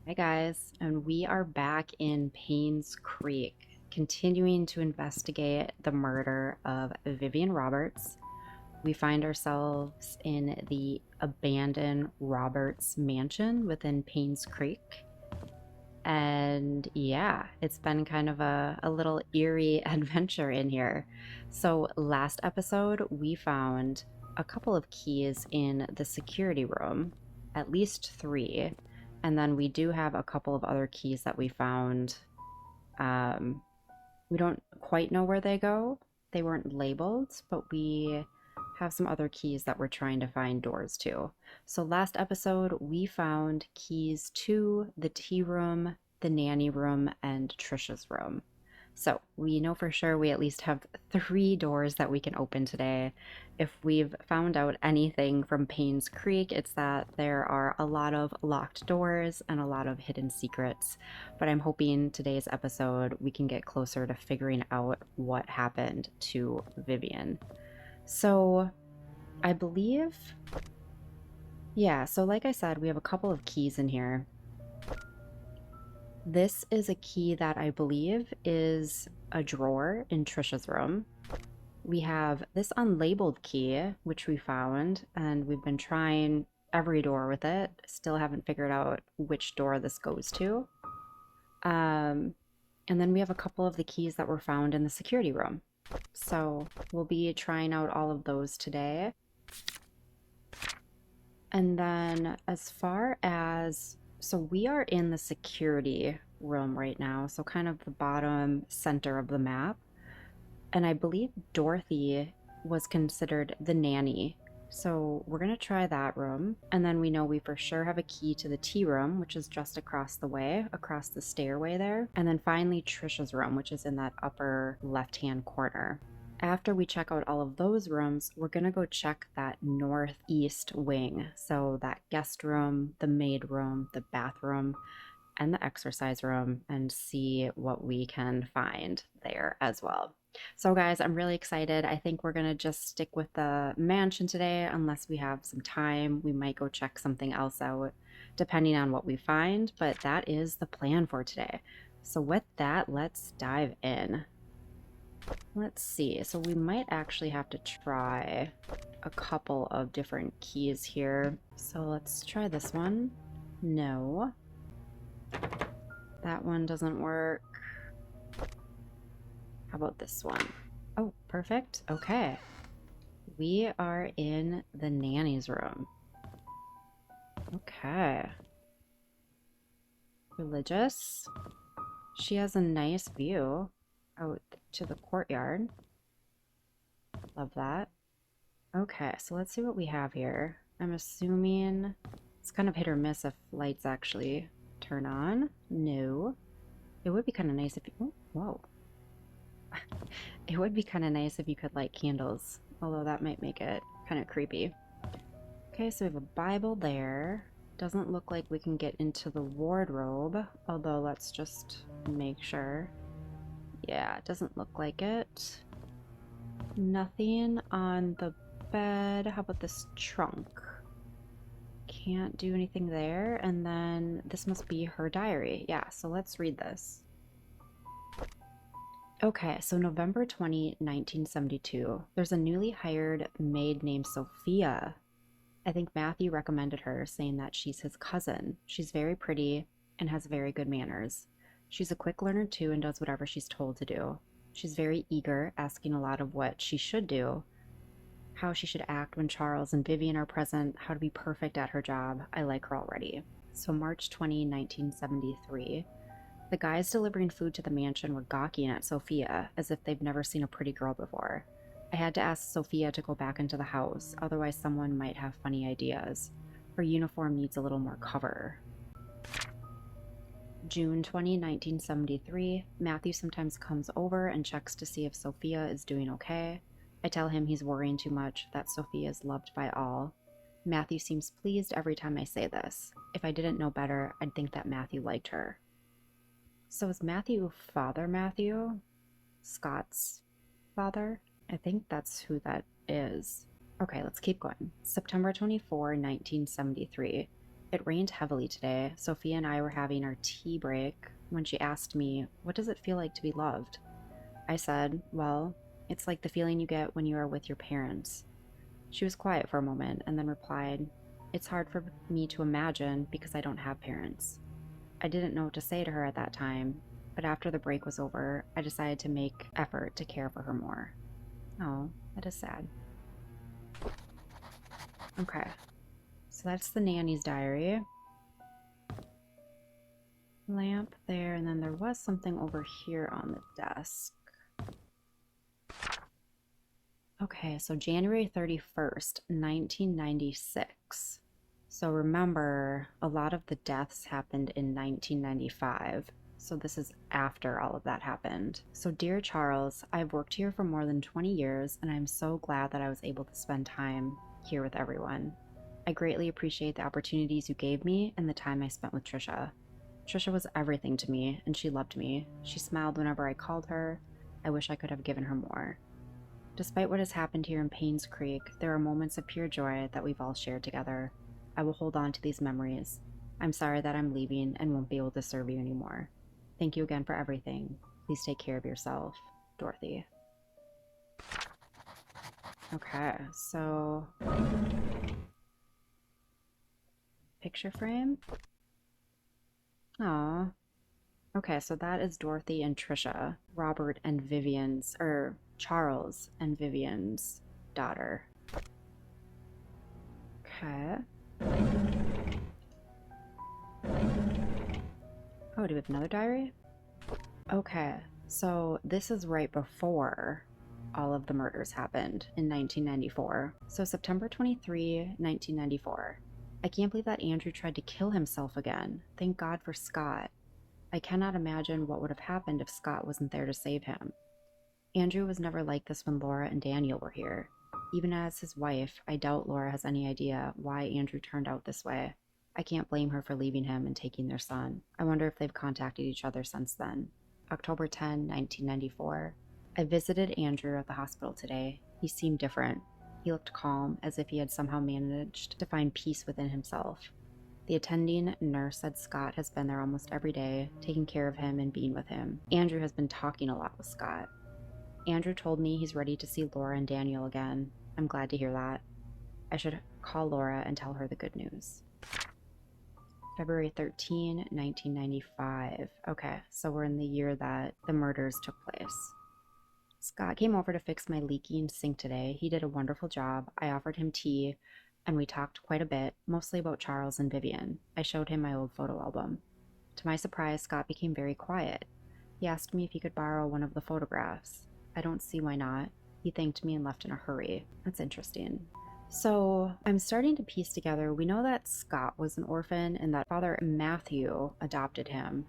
Hi guys, and we are back in Painscreek, continuing to investigate the murder of Vivian Roberts. We find ourselves in the abandoned Roberts mansion within Painscreek. And yeah, it's been kind of a little eerie adventure in here. So last episode, we found a couple of keys in the security room, at least three. And then we do have a couple of other keys that we found. Um, we don't quite know where they go. They weren't labeled, but we have some other keys that we're trying to find doors to. So last episode, we found keys to the tea room, the nanny room, and Trisha's room. So we know for sure we at least have three doors that we can open today. If we've found out anything from Painscreek, it's that there are a lot of locked doors and a lot of hidden secrets. But I'm hoping today's episode we can get closer to figuring out what happened to Vivian. So I believe, yeah, so like I said, we have a couple of keys in here. This is a key that I believe is a drawer in Trisha's room. We have this unlabeled key, which we found, and we've been trying every door with it. Still haven't figured out which door this goes to. And then we have a couple of the keys that were found in the security room. So we'll be trying out all of those today. And then as far as, so we are in the security room right now, so kind of the bottom center of the map. And I believe Dorothy was considered the nanny. So we're going to try that room. And then we know we for sure have a key to the tea room, which is just across the way, across the stairway there. And then finally Trisha's room, which is in that upper left-hand corner. After we check out all of those rooms, we're going to go check that northeast wing. So that guest room, the maid room, the bathroom, and the exercise room, and see what we can find there as well. So guys, I'm really excited. I think we're gonna just stick with the mansion today unless we have some time. We might go check something else out depending on what we find, but that is the plan for today. So with that, let's dive in. Let's see. So we might actually have to try a couple of different keys here. So let's try this one. No. That one doesn't work. How about this one? Oh, perfect. Okay. We are in the nanny's room. Okay. Religious. She has a nice view out to the courtyard. Love that. Okay, so let's see what we have here. I'm assuming it's kind of hit or miss if lights actually turn on. No. It would be kind of nice if you... Oh, whoa. It would be kind of nice if you could light candles, although that might make it kind of creepy. Okay, so we have a Bible there. Doesn't look like we can get into the wardrobe, although let's just make sure. Yeah, it doesn't look like it. Nothing on the bed. How about this trunk? Can't do anything there. And then this must be her diary. Yeah, so let's read this. Okay, so November 20, 1972. There's a newly hired maid named Sophia. I think Matthew recommended her, saying that she's his cousin. She's very pretty and has very good manners. She's a quick learner too and does whatever she's told to do. She's very eager, asking a lot of what she should do, how she should act when Charles and Vivian are present, how to be perfect at her job. I like her already. So March 20, 1973. The guys delivering food to the mansion were gawking at Sophia as if they've never seen a pretty girl before. I had to ask Sophia to go back into the house, otherwise someone might have funny ideas. Her uniform needs a little more cover. June 20, 1973. Matthew sometimes comes over and checks to see if Sophia is doing okay. I tell him he's worrying too much, that Sophia is loved by all. Matthew seems pleased every time I say this. If I didn't know better, I'd think that Matthew liked her. So is Matthew Father Matthew? Scott's father? I think that's who that is. Okay, let's keep going. September 24, 1973. It rained heavily today. Sophia and I were having our tea break when she asked me, "What does it feel like to be loved?" I said, "Well, it's like the feeling you get when you are with your parents." She was quiet for a moment and then replied, "It's hard for me to imagine because I don't have parents." I didn't know what to say to her at that time, but after the break was over, I decided to make effort to care for her more. Oh, that is sad. Okay, so that's the nanny's diary. Lamp there, and then there was something over here on the desk. Okay, so January 31st, 1996. So remember, a lot of the deaths happened in 1995. So this is after all of that happened. So, dear Charles, I've worked here for more than 20 years, and I'm so glad that I was able to spend time here with everyone. I greatly appreciate the opportunities you gave me and the time I spent with Trisha. Trisha was everything to me, and she loved me. She smiled whenever I called her. I wish I could have given her more. Despite what has happened here in Painscreek, there are moments of pure joy that we've all shared together. I will hold on to these memories. I'm sorry that I'm leaving and won't be able to serve you anymore. Thank you again for everything. Please take care of yourself, Dorothy. Okay, so picture frame. Aw. Okay, so that is Dorothy and Trisha, Robert and Vivian's, or Charles and Vivian's daughter. Okay. Oh, do we have another diary? Okay, so this is right before all of the murders happened in 1994. So September 23, 1994. I can't believe that Andrew tried to kill himself again. Thank God for Scott. I cannot imagine what would have happened if Scott wasn't there to save him. Andrew was never like this when Laura and Daniel were here. Even as his wife, I doubt Laura has any idea why Andrew turned out this way. I can't blame her for leaving him and taking their son. I wonder if they've contacted each other since then. October 10, 1994. I visited Andrew at the hospital today. He seemed different. He looked calm, as if he had somehow managed to find peace within himself. The attending nurse said Scott has been there almost every day, taking care of him and being with him. Andrew has been talking a lot with Scott. Andrew told me he's ready to see Laura and Daniel again. I'm glad to hear that. I should call Laura and tell her the good news. February 13, 1995. Okay, so we're in the year that the murders took place. Scott came over to fix my leaking sink today. He did a wonderful job. I offered him tea, and we talked quite a bit, mostly about Charles and Vivian. I showed him my old photo album. To my surprise, Scott became very quiet. He asked me if he could borrow one of the photographs. I don't see why not. He thanked me and left in a hurry. That's interesting. So I'm starting to piece together. We know that Scott was an orphan and that Father Matthew adopted him.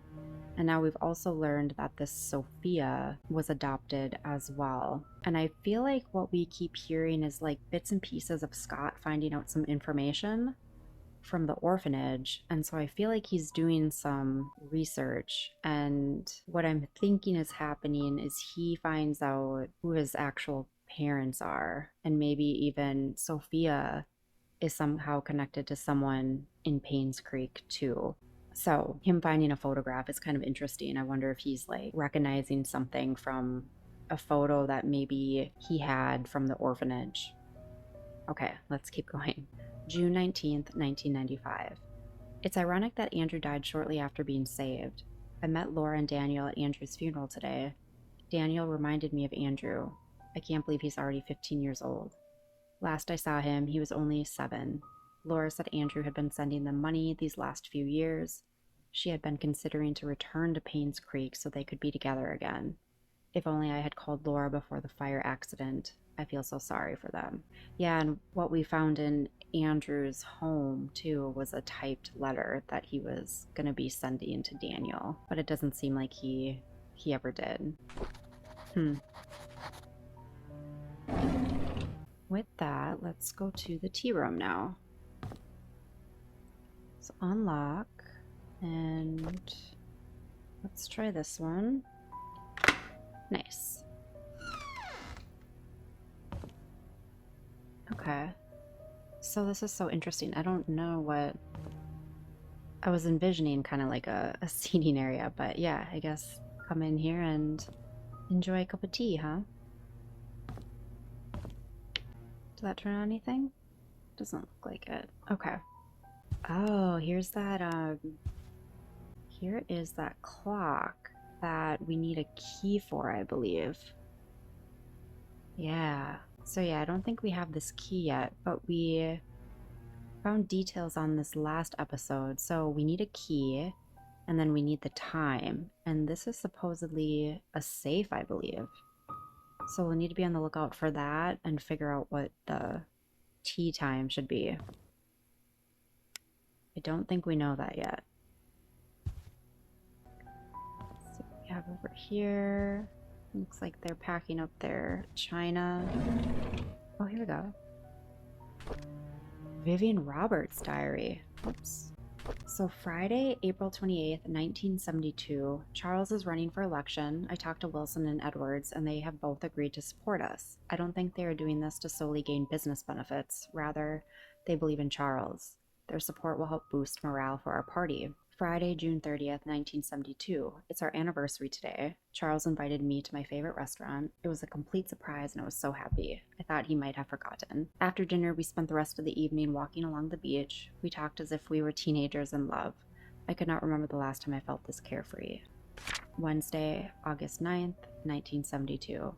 And now we've also learned that this Sophia was adopted as well. And I feel like what we keep hearing is like bits and pieces of Scott finding out some information from the orphanage. And so I feel like he's doing some research. And what I'm thinking is happening is he finds out who his actual parents are. And maybe even Sophia is somehow connected to someone in Painscreek too. So him finding a photograph is kind of interesting. I wonder if he's like recognizing something from a photo that maybe he had from the orphanage. Okay, let's keep going. June 19th, 1995. It's ironic that Andrew died shortly after being saved. I met Laura and Daniel at Andrew's funeral today. Daniel reminded me of Andrew. I can't believe he's already 15 years old. Last I saw him, he was only 7. Laura said Andrew had been sending them money these last few years. She had been considering to return to Painscreek so they could be together again. If only I had called Laura before the fire accident. I feel so sorry for them. Yeah, and what we found in Andrew's home, too, was a typed letter that he was going to be sending to Daniel. But it doesn't seem like he ever did. With that, let's go to the tea room now. So unlock, and let's try this one. Nice. Okay. So this is so interesting. I don't know what I was envisioning kind of like a seating area, but yeah, I guess come in here and enjoy a cup of tea, huh? Did that turn on anything? Doesn't look like it. Okay. Oh, here is that clock that we need a key for, I believe. Yeah. So yeah, I don't think we have this key yet, but we found details on this last episode. So we need a key and then we need the time. And this is supposedly a safe, I believe. So we'll need to be on the lookout for that and figure out what the tea time should be. I don't think we know that yet. Let's see what we have over here. Looks like they're packing up their china. Oh, here we go. Vivian Roberts' diary. Oops. So Friday, April 28th, 1972, Charles is running for election. I talked to Wilson and Edwards, and they have both agreed to support us. I don't think they are doing this to solely gain business benefits. Rather, they believe in Charles. Their support will help boost morale for our party. Friday, June 30th, 1972. It's our anniversary today. Charles invited me to my favorite restaurant. It was a complete surprise and I was so happy. I thought he might have forgotten. After dinner, we spent the rest of the evening walking along the beach. We talked as if we were teenagers in love. I could not remember the last time I felt this carefree. Wednesday, August 9th, 1972.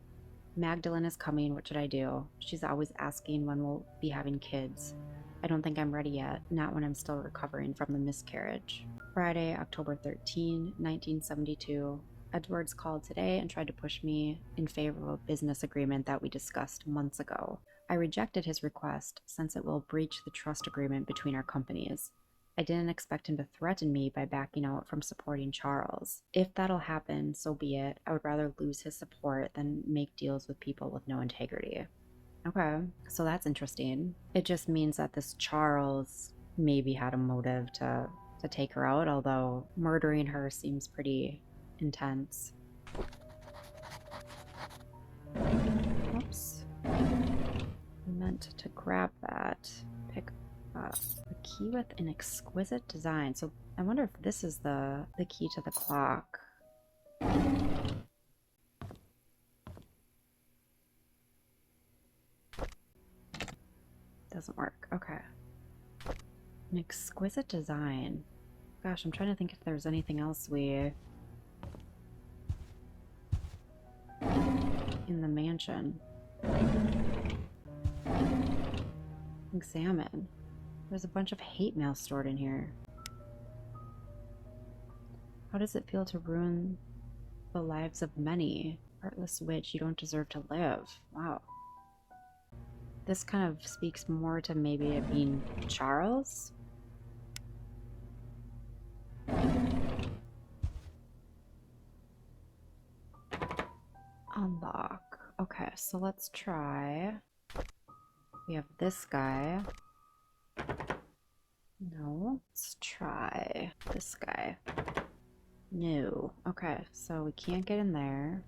Magdalene is coming. What should I do? She's always asking when we'll be having kids. I don't think I'm ready yet, not when I'm still recovering from the miscarriage. Friday, October 13, 1972. Edwards called today and tried to push me in favor of a business agreement that we discussed months ago. I rejected his request since it will breach the trust agreement between our companies. I didn't expect him to threaten me by backing out from supporting Charles. If that'll happen, so be it. I would rather lose his support than make deals with people with no integrity. Okay, so that's interesting. It just means that this Charles maybe had a motive to take her out, although murdering her seems pretty intense. Oops. I meant to grab that. Pick up a key with an exquisite design. So I wonder if this is the key to the clock. Doesn't work. Okay. An exquisite design. Gosh, I'm trying to think if there's anything else we... in the mansion. Examine. There's a bunch of hate mail stored in here. How does it feel to ruin the lives of many? Heartless witch, you don't deserve to live. Wow. This kind of speaks more to maybe it being Charles? Unlock. Okay, so let's try. We have this guy. No. Let's try this guy. No. Okay, so we can't get in there.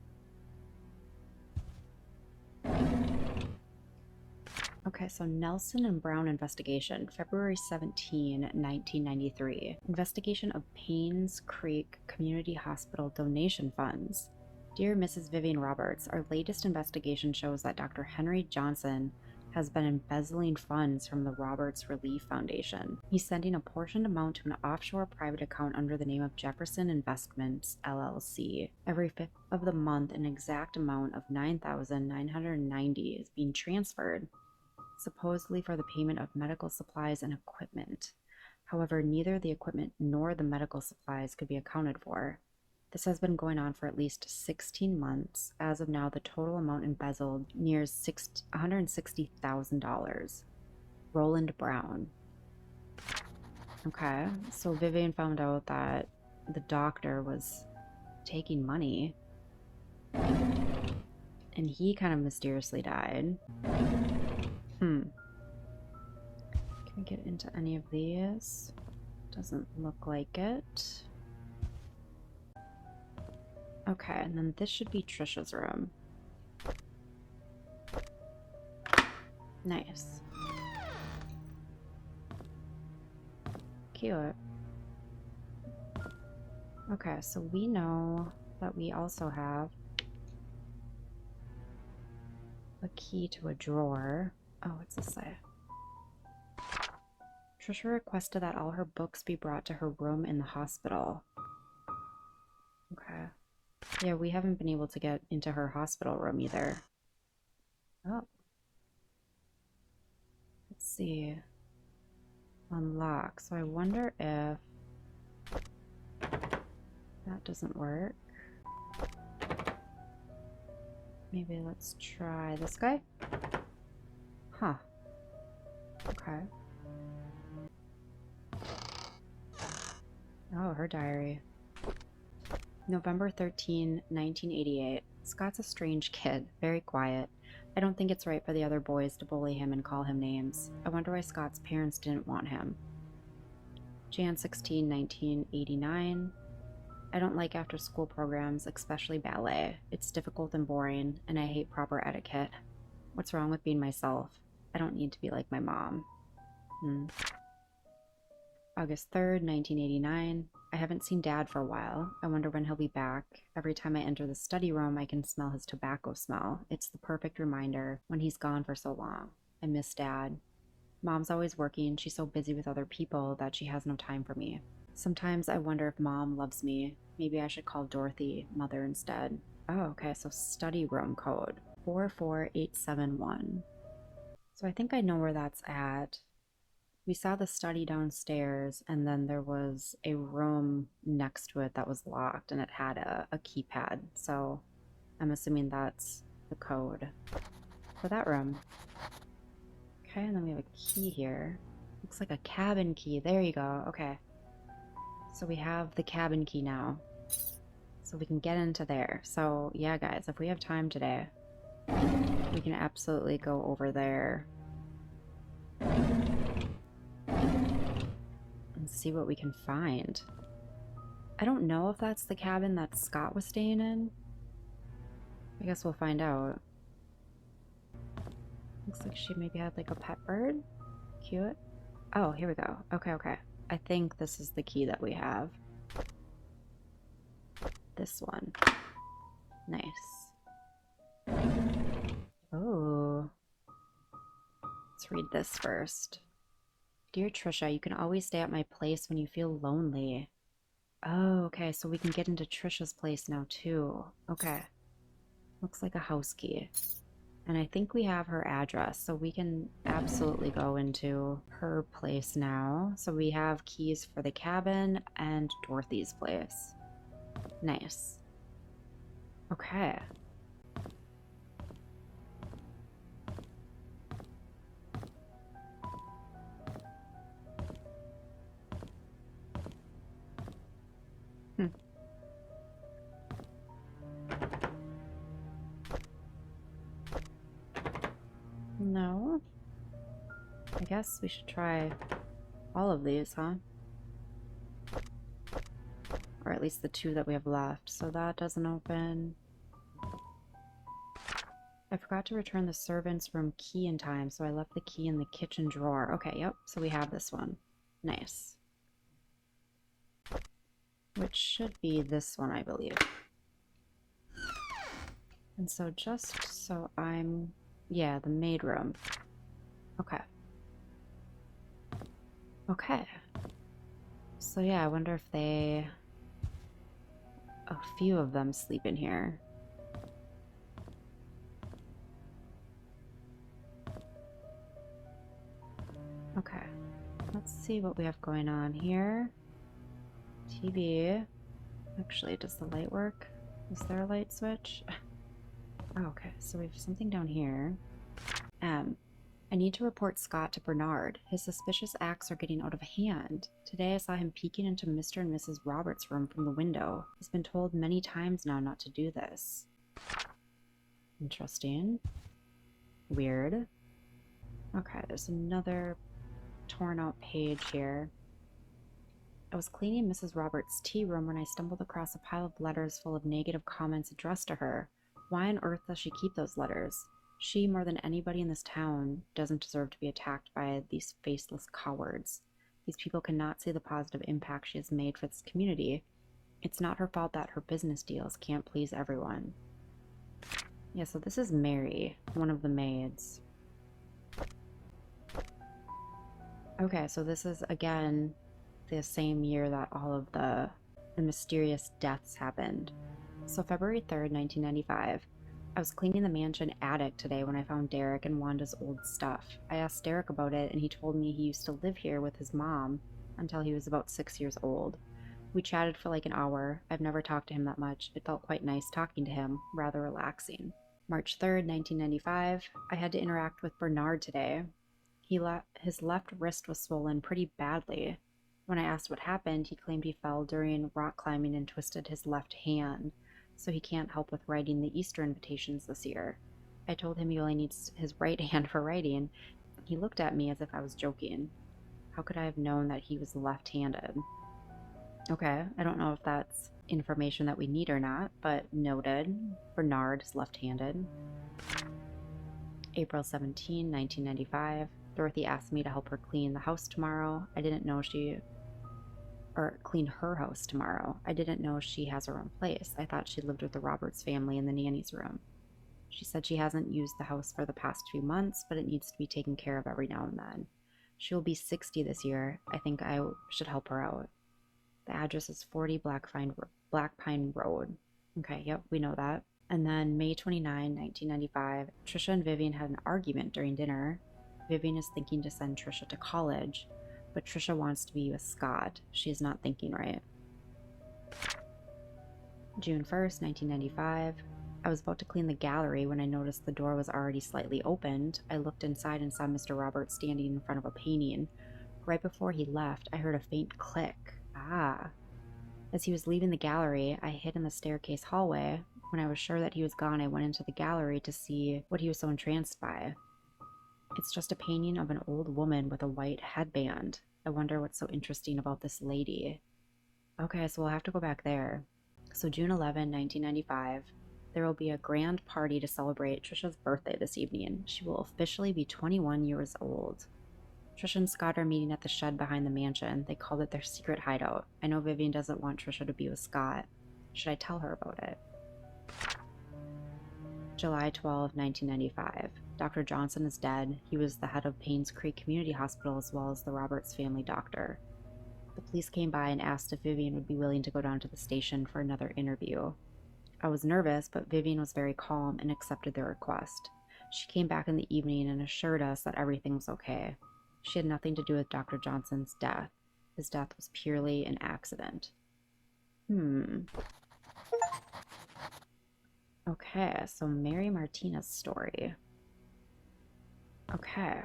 Okay, so Nelson and Brown investigation, February 17, 1993. Investigation of Painscreek Community Hospital donation funds. Dear Mrs. Vivian Roberts, our latest investigation shows that Dr. Henry Johnson has been embezzling funds from the Roberts Relief Foundation. He's sending a portioned amount to an offshore private account under the name of Jefferson Investments, LLC. Every 5th of the month, an exact amount of $9,990 is being transferred, supposedly for the payment of medical supplies and equipment. However, neither the equipment nor the medical supplies could be accounted for. This has been going on for at least 16 months. As of now, the total amount embezzled nears $160,000. Roland Brown. Okay, so Vivian found out that the doctor was taking money, and he kind of mysteriously died. Can we get into any of these? Doesn't look like it. Okay, and then this should be Trisha's room. Nice. Cute. Okay, so we know that we also have a key to a drawer. Oh, what's this say? Trisha requested that all her books be brought to her room in the hospital. Okay. Yeah, we haven't been able to get into her hospital room either. Oh. Let's see. Unlock. So I wonder if that doesn't work. Maybe let's try this guy? Huh. Okay. Oh, her diary. November 13, 1988. Scott's a strange kid, very quiet. I don't think it's right for the other boys to bully him and call him names. I wonder why Scott's parents didn't want him. Jan 16, 1989. I don't like after school programs, especially ballet. It's difficult and boring, and I hate proper etiquette. What's wrong with being myself? I don't need to be like my mom. August 3rd, 1989. I haven't seen Dad for a while. I wonder when he'll be back. Every time I enter the study room, I can smell his tobacco smell. It's the perfect reminder when he's gone for so long. I miss Dad. Mom's always working. She's so busy with other people that she has no time for me. Sometimes I wonder if Mom loves me. Maybe I should call Dorothy Mother instead. Oh, okay, so study room code 44871. So I think I know where that's at. We saw the study downstairs, and then there was a room next to it that was locked, and it had a keypad. So I'm assuming that's the code for that room. Okay, and then we have a key here. Looks like a cabin key. There you go. Okay. So we have the cabin key now. So we can get into there. So yeah, guys, if we have time today, we can absolutely go over there and see what we can find. I don't know if that's the cabin that Scott was staying in. I guess we'll find out. Looks like she maybe had like a pet bird. Cute. Oh, here we go. Okay, okay. I think this is the key that we have. This one. Nice. Oh. Let's read this first. Dear Trisha, you can always stay at my place when you feel lonely. Oh, okay, so we can get into Trisha's place now too. Okay. Looks like a house key. And I think we have her address, so we can absolutely go into her place now. So we have keys for the cabin and Dorothy's place. Nice. Okay. No. I guess we should try all of these, huh? Or at least the two that we have left. So that doesn't open. I forgot to return the servant's room key in time, so I left the key in the kitchen drawer. Okay, yep, so we have this one. Nice. Which should be this one, I believe. And so just so I'm... Yeah, the maid room. Okay. Okay. So yeah, I wonder if they... A few of them sleep in here. Okay. Let's see what we have going on here. TV. Actually, does the light work? Is there a light switch? Oh, okay, so we have something down here. I need to report Scott to Bernard. His suspicious acts are getting out of hand. Today I saw him peeking into Mr. and Mrs. Roberts' room from the window. He's been told many times now not to do this. Interesting. Weird. Okay, there's another torn out page here. I was cleaning Mrs. Roberts' tea room when I stumbled across a pile of letters full of negative comments addressed to her. Why on earth does she keep those letters? She, more than anybody in this town, doesn't deserve to be attacked by these faceless cowards. These people cannot see the positive impact she has made for this community. It's not her fault that her business deals can't please everyone. Yeah, so this is Mary, one of the maids. Okay, so this is again the same year that all of the mysterious deaths happened. So February 3rd, 1995. I was cleaning the mansion attic today when I found Derek and Wanda's old stuff. I asked Derek about it and he told me he used to live here with his mom until he was about 6 years old. We chatted for like an hour. I've never talked to him that much. It felt quite nice talking to him, rather relaxing. March 3rd, 1995. I had to interact with Bernard today. His left wrist was swollen pretty badly. When I asked what happened, he claimed he fell during rock climbing and twisted his left hand, so he can't help with writing the Easter invitations this year. I told him he only needs his right hand for writing. He looked at me as if I was joking. How could I have known that he was left-handed? Okay, I don't know if that's information that we need or not, but noted. Bernard is left-handed. April 17, 1995. Dorothy asked me to help her clean the house tomorrow. I didn't know clean her house tomorrow. I didn't know she has her own place. I thought she lived with the Roberts family in the nanny's room. She said she hasn't used the house for the past few months, but it needs to be taken care of every now and then. She will be 60 this year. I think I should help her out. The address is 40 Black Pine Road. Okay, yep, we know that. And then May 29, 1995, Trisha and Vivian had an argument during dinner. Vivian is thinking to send Trisha to college, but Trisha wants to be with Scott. She is not thinking right. June 1st, 1995. I was about to clean the gallery when I noticed the door was already slightly opened. I looked inside and saw Mr. Roberts standing in front of a painting. Right before he left, I heard a faint click. Ah. As he was leaving the gallery, I hid in the staircase hallway. When I was sure that he was gone, I went into the gallery to see what he was so entranced by. It's just a painting of an old woman with a white headband. I wonder what's so interesting about this lady. Okay, so we'll have to go back there. So June 11, 1995. There will be a grand party to celebrate Trisha's birthday this evening. She will officially be 21 years old. Trisha and Scott are meeting at the shed behind the mansion. They called it their secret hideout. I know Vivian doesn't want Trisha to be with Scott. Should I tell her about it? July 12, 1995. Dr. Johnson is dead. He was the head of Painscreek Community Hospital as well as the Roberts family doctor. The police came by and asked if Vivian would be willing to go down to the station for another interview. I was nervous, but Vivian was very calm and accepted their request. She came back in the evening and assured us that everything was okay. She had nothing to do with Dr. Johnson's death. His death was purely an accident. Okay, so Mary Martinez's story. Okay.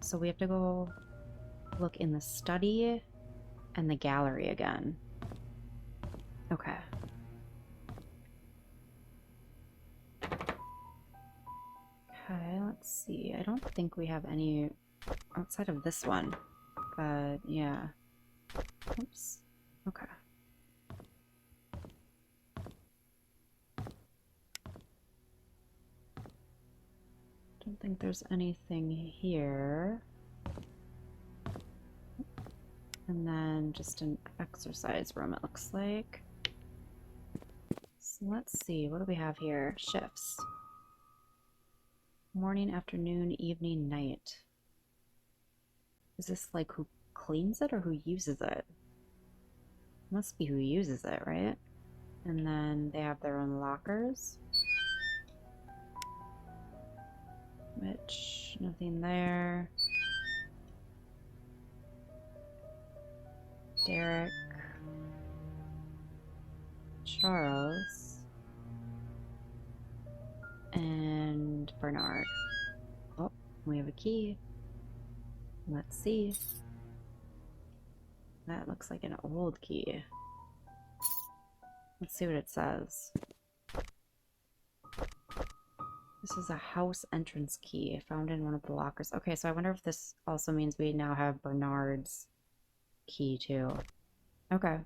So we have to go look in the study and the gallery again. Okay. Okay, let's see. I don't think we have any outside of this one, but yeah. Oops. Okay. Don't think there's anything here. And then just an exercise room, it looks like. So let's see, what do we have here? Shifts. Morning, afternoon, evening, night. Is this like who cleans it or who uses it? Must be who uses it, right? And then they have their own lockers. Which, nothing there. Derek. Charles. And Bernard. Oh, we have a key. Let's see. That looks like an old key. Let's see what it says. This is a house entrance key found in one of the lockers. Okay, so I wonder if this also means we now have Bernard's key too. Okay.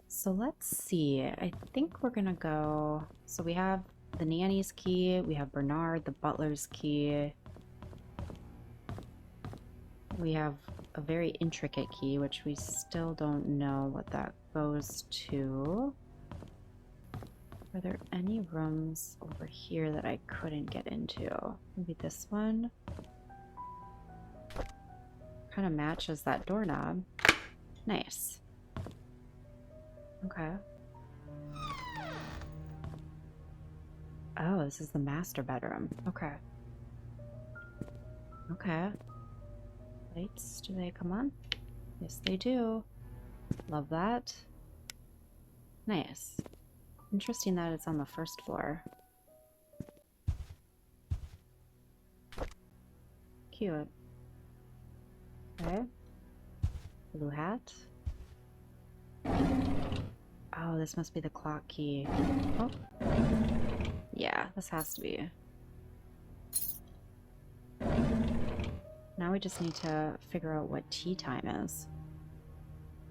So let's see. I think we're gonna go... So we have the nanny's key. We have Bernard, the butler's key. We have a very intricate key, which we still don't know what that goes to. Are there any rooms over here that I couldn't get into? Maybe this one? Kind of matches that doorknob. Nice. Okay. Oh, this is the master bedroom. Okay. Okay. Lights, do they come on? Yes, they do. Love that. Nice. Interesting that it's on the first floor. Cute. Okay. Blue hat. Oh, this must be the clock key. Oh. Yeah, this has to be. Now we just need to figure out what tea time is.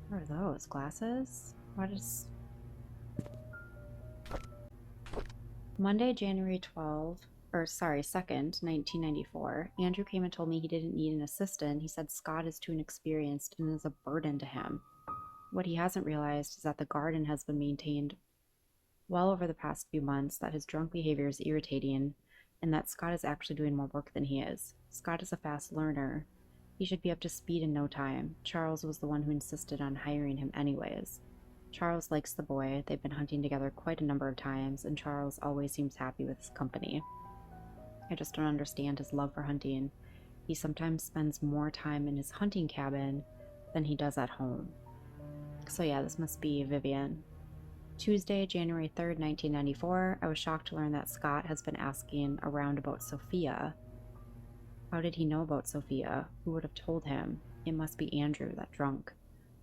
What are those? Glasses? What is... Monday, January 2nd, 1994. Andrew came and told me he didn't need an assistant. He said Scott is too inexperienced and is a burden to him. What he hasn't realized is that the garden has been maintained well over the past few months, that his drunk behavior is irritating, and that Scott is actually doing more work than he is. Scott is a fast learner. He should be up to speed in no time. Charles was the one who insisted on hiring him anyways. Charles likes the boy. They've been hunting together quite a number of times, and Charles always seems happy with his company. I just don't understand his love for hunting. He sometimes spends more time in his hunting cabin than he does at home. So yeah, this must be Vivian. Tuesday, January 3rd, 1994. I was shocked to learn that Scott has been asking around about Sophia. How did he know about Sophia? Who would have told him? It must be Andrew, that drunk.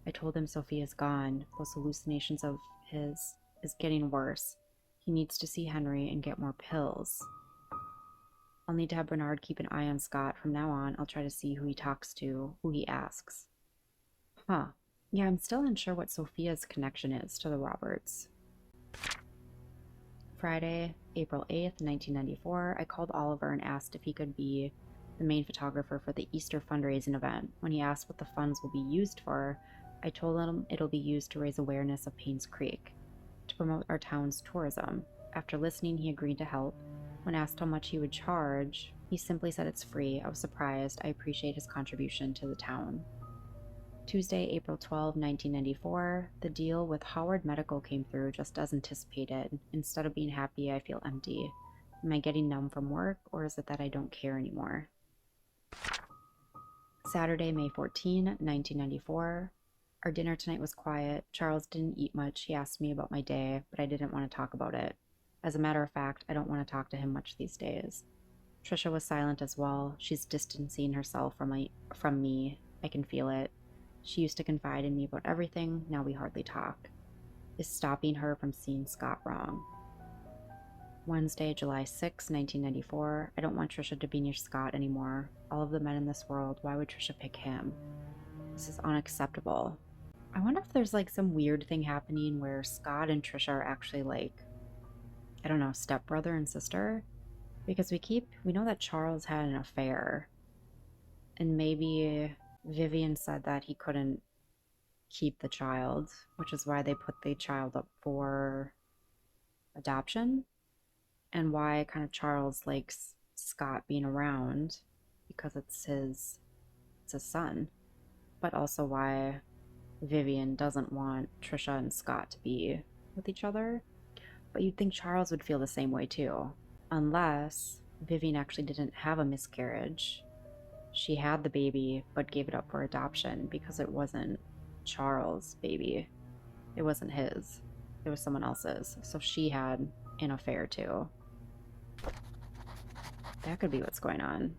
I told him Sophia's gone. Those hallucinations of his is getting worse. He needs to see Henry and get more pills. I'll need to have Bernard keep an eye on Scott. From now on, I'll try to see who he talks to, who he asks. Huh. Yeah, I'm still unsure what Sophia's connection is to the Roberts. Friday, April 8th, 1994. I called Oliver and asked if he could be the main photographer for the Easter fundraising event. When he asked what the funds will be used for, I told him it'll be used to raise awareness of Painscreek, to promote our town's tourism. After listening, he agreed to help. When asked how much he would charge, he simply said it's free. I was surprised. I appreciate his contribution to the town. Tuesday, April 12, 1994. The deal with Howard Medical came through just as anticipated. Instead of being happy, I feel empty. Am I getting numb from work, or is it that I don't care anymore? Saturday, May 14, 1994. Our dinner tonight was quiet. Charles didn't eat much. He asked me about my day, but I didn't want to talk about it. As a matter of fact, I don't want to talk to him much these days. Trisha was silent as well. She's distancing herself from me. I can feel it. She used to confide in me about everything. Now we hardly talk. Is stopping her from seeing Scott wrong. Wednesday, July 6, 1994. I don't want Trisha to be near Scott anymore. All of the men in this world, why would Trisha pick him? This is unacceptable. I wonder if there's like some weird thing happening where Scott and Trisha are actually like, I don't know, stepbrother and sister? Because we know that Charles had an affair. And maybe Vivian said that he couldn't keep the child, which is why they put the child up for adoption. And why kind of Charles likes Scott being around, because it's his son. But also why Vivian doesn't want Trisha and Scott to be with each other. But you'd think Charles would feel the same way too. Unless Vivian actually didn't have a miscarriage. She had the baby, but gave it up for adoption because it wasn't Charles' baby. It wasn't his. It was someone else's. So she had an affair too. That could be what's going on.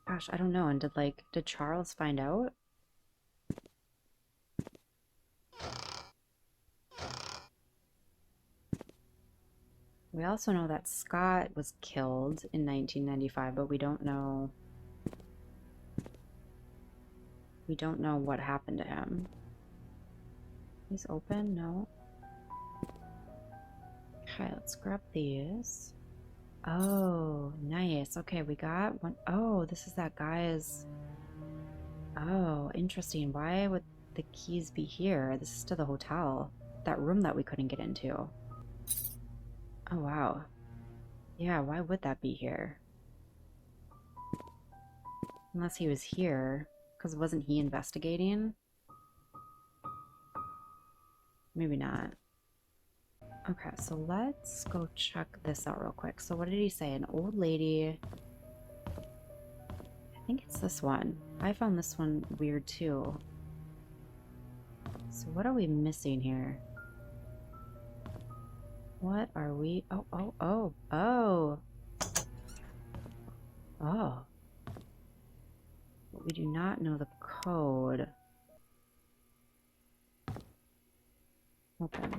Gosh, I don't know. And did Charles find out? We also know that Scott was killed in 1995, but we don't know what happened to him. He's open? No. Okay, let's grab these. Oh, nice. Okay, we got one. Oh, this is that guy's. Oh, interesting. Why would the keys be here? This is to the hotel. That room that we couldn't get into. Oh, wow. Yeah, why would that be here? Unless he was here. Because wasn't he investigating? Maybe not. Okay, so let's go check this out real quick. So what did he say? An old lady. I think it's this one. I found this one weird too. So what are we missing here? What are we? Oh, oh, oh, oh. Oh. But we do not know the code. Open.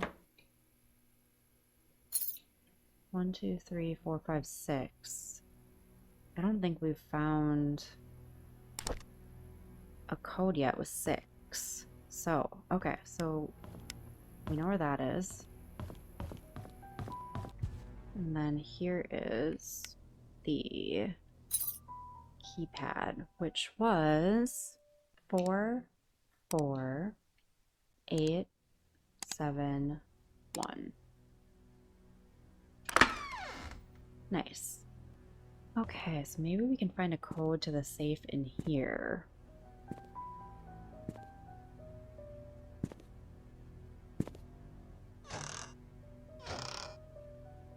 1, 2, 3, 4, 5, 6. I don't think we've found a code yet with 6. So, okay, so we know where that is. And then here is the keypad, which was 4, 4, 8, 7, 1. Nice. Okay, so maybe we can find a code to the safe in here.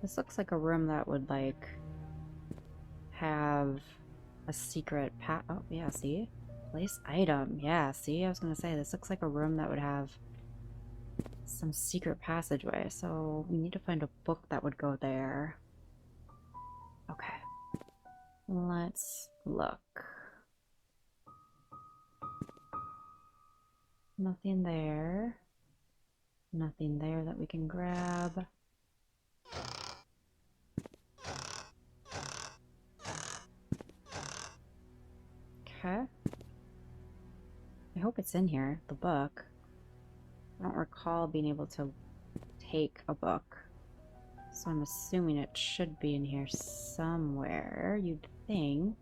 This looks like a room that would, like, have a secret oh, yeah, see? Place item. Yeah, see? I was gonna say, this looks like a room that would have some secret passageway. So we need to find a book that would go there. Okay. Let's look. Nothing there. Nothing there that we can grab. Okay. I hope it's in here, the book. I don't recall being able to take a book. So I'm assuming it should be in here somewhere, you'd think.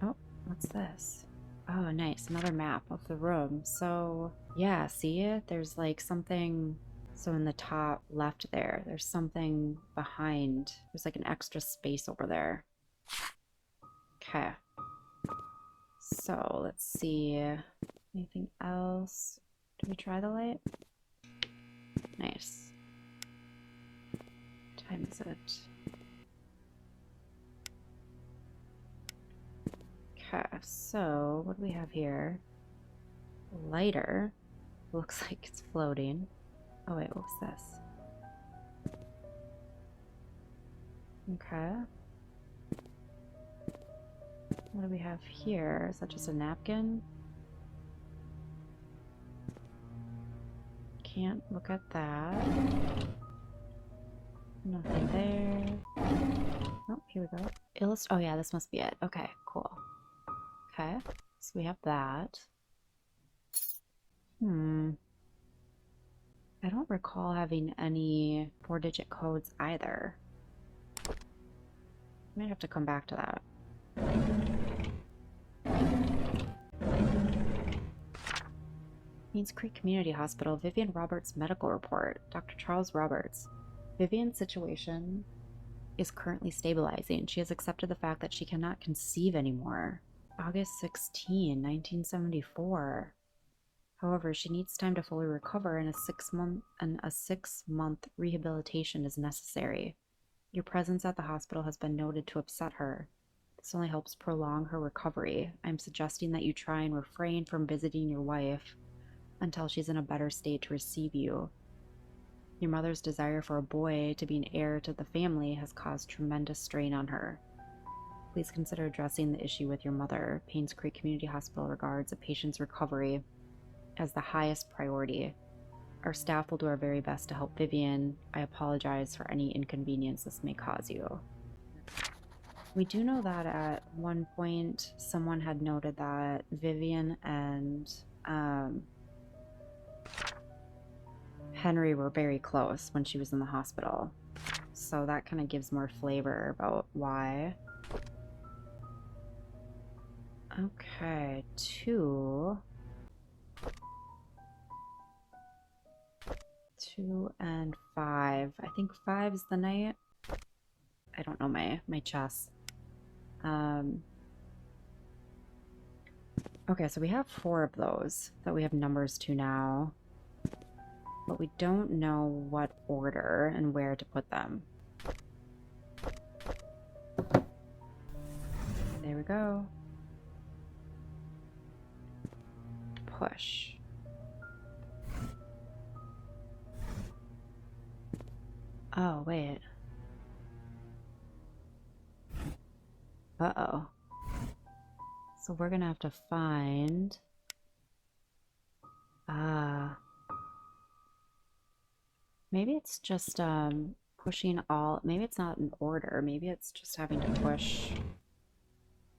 Oh, what's this? Oh, nice. Another map of the room. So, yeah, see it? There's like something. So in the top left there, there's something behind. There's like an extra space over there. Okay. So let's see. Anything else? Do we try the light? Nice. What time is it? Okay, so what do we have here? Lighter. Looks like it's floating. Oh wait, what's this? Okay. What do we have here? Is that just a napkin? Can't look at that. Nothing there. Oh, here we go. Oh yeah, this must be it. Okay, cool. Okay, so we have that. I don't recall having any 4-digit codes either. Might have to come back to that. Painscreek Community Hospital, Vivian Roberts medical report. Dr. Charles Roberts. Vivian's situation is currently stabilizing. She has accepted the fact that she cannot conceive anymore. August 16, 1974. However, she needs time to fully recover and a 6-month rehabilitation is necessary. Your presence at the hospital has been noted to upset her. This only helps prolong her recovery. I'm suggesting that you try and refrain from visiting your wife until she's in a better state to receive you. Your mother's desire for a boy to be an heir to the family has caused tremendous strain on her. Please consider addressing the issue with your mother. Painscreek Community Hospital regards a patient's recovery as the highest priority. Our staff will do our very best to help Vivian. I apologize for any inconvenience this may cause you. We do know that at one point someone had noted that Vivian and Henry were very close when she was in the hospital. So that kind of gives more flavor about why. Okay, 2. 2 and 5. I think 5 is the night. I don't know my chess. Okay, so we have 4 of those that we have numbers to now, but we don't know what order and where to put them. There we go. Push. Oh, wait. Uh-oh. So we're gonna have to find... maybe it's just pushing all... Maybe it's not in order. Maybe it's just having to push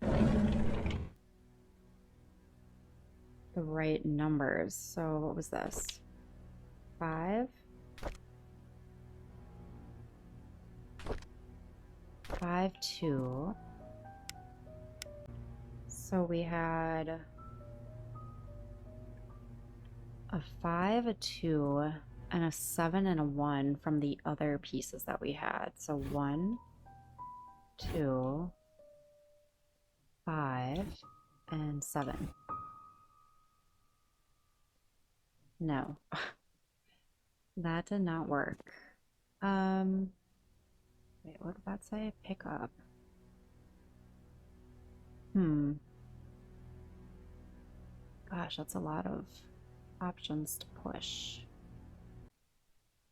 the right numbers. So what was this? 5? 5, 2. So we had a 5, a 2, and a 7 and a 1 from the other pieces that we had. So 1, 2, 5, and 7. No. That did not work. Wait, what did that say? Pick up. Gosh, that's a lot of options to push.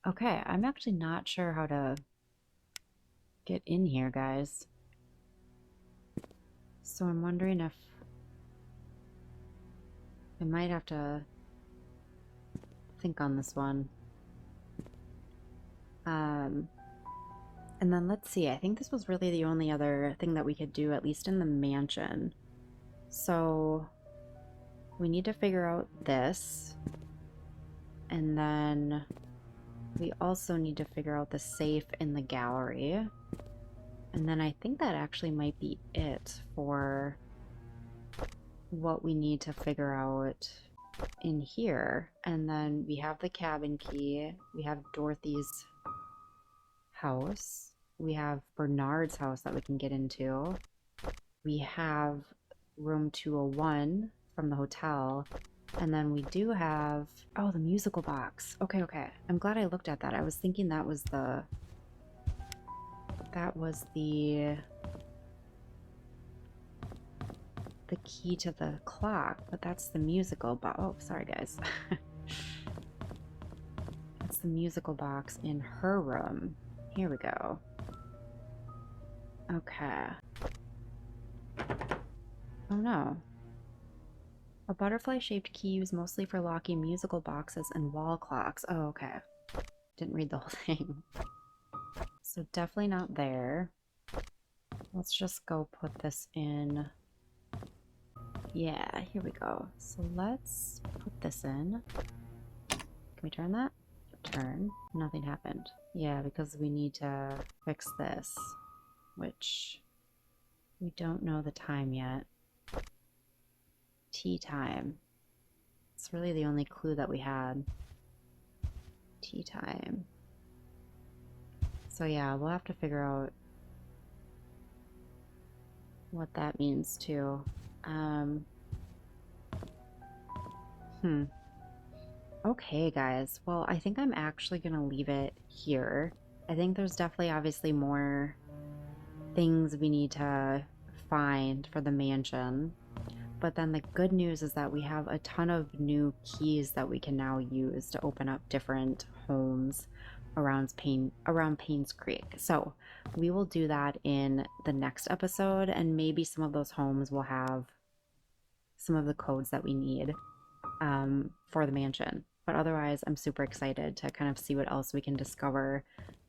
Okay, I'm actually not sure how to get in here, guys. So I'm wondering if I might have to think on this one. And then let's see, I think this was really the only other thing that we could do, at least in the mansion. So we need to figure out this. And then we also need to figure out the safe in the gallery. And then I think that actually might be it for what we need to figure out in here. And then we have the cabin key. We have Dorothy's house. We have Bernard's house that we can get into. We have room 201 from the hotel. And then we do have... Oh, the musical box. Okay, okay. I'm glad I looked at that. I was thinking that was the... That was the key to the clock, but that's the musical box. Oh, sorry, guys. That's the musical box in her room. Here we go. Okay. Oh no. A butterfly-shaped key used mostly for locking musical boxes and wall clocks. Oh, okay. Didn't read the whole thing. So definitely not there. Let's just go put this in. Yeah, here we go. So let's put this in. Can we turn that? Turn. Nothing happened. Yeah, because we need to fix this, which we don't know the time yet. Tea time. It's really the only clue that we had. Tea time. So yeah, we'll have to figure out what that means too. Okay, guys. Well, I think I'm actually gonna leave it here. I think there's definitely obviously more things we need to find for the mansion. But then the good news is that we have a ton of new keys that we can now use to open up different homes around Painscreek. So we will do that in the next episode, and maybe some of those homes will have some of the codes that we need for the mansion. But otherwise, I'm super excited to kind of see what else we can discover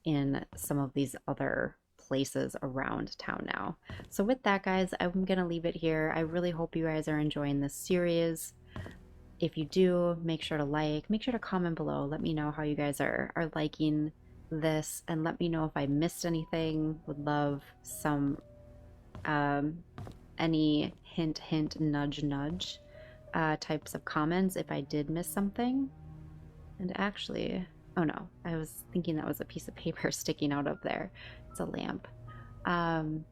in some of these other places around town now. So with that, guys, I'm gonna leave it here. I really hope you guys are enjoying this series. If you do, make sure to comment below. Let me know how you guys are liking this, and let me know if I missed anything. Would love some um, any hint, nudge, nudge types of comments if I did miss something. And actually, oh no, I was thinking that was a piece of paper sticking out of there. It's a lamp. Um,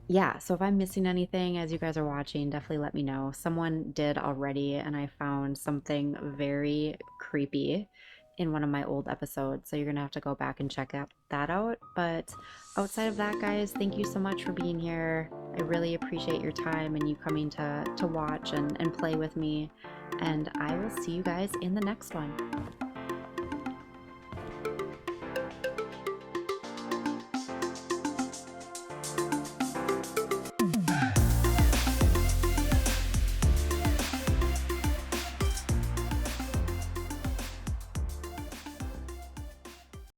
yeah, so if I'm missing anything as you guys are watching, definitely let me know. Someone did already, and I found something very creepy in one of my old episodes. So you're gonna have to go back and check that out. But outside of that, guys, thank you so much for being here. I really appreciate your time and you coming to watch and play with me. And I will see you guys in the next one.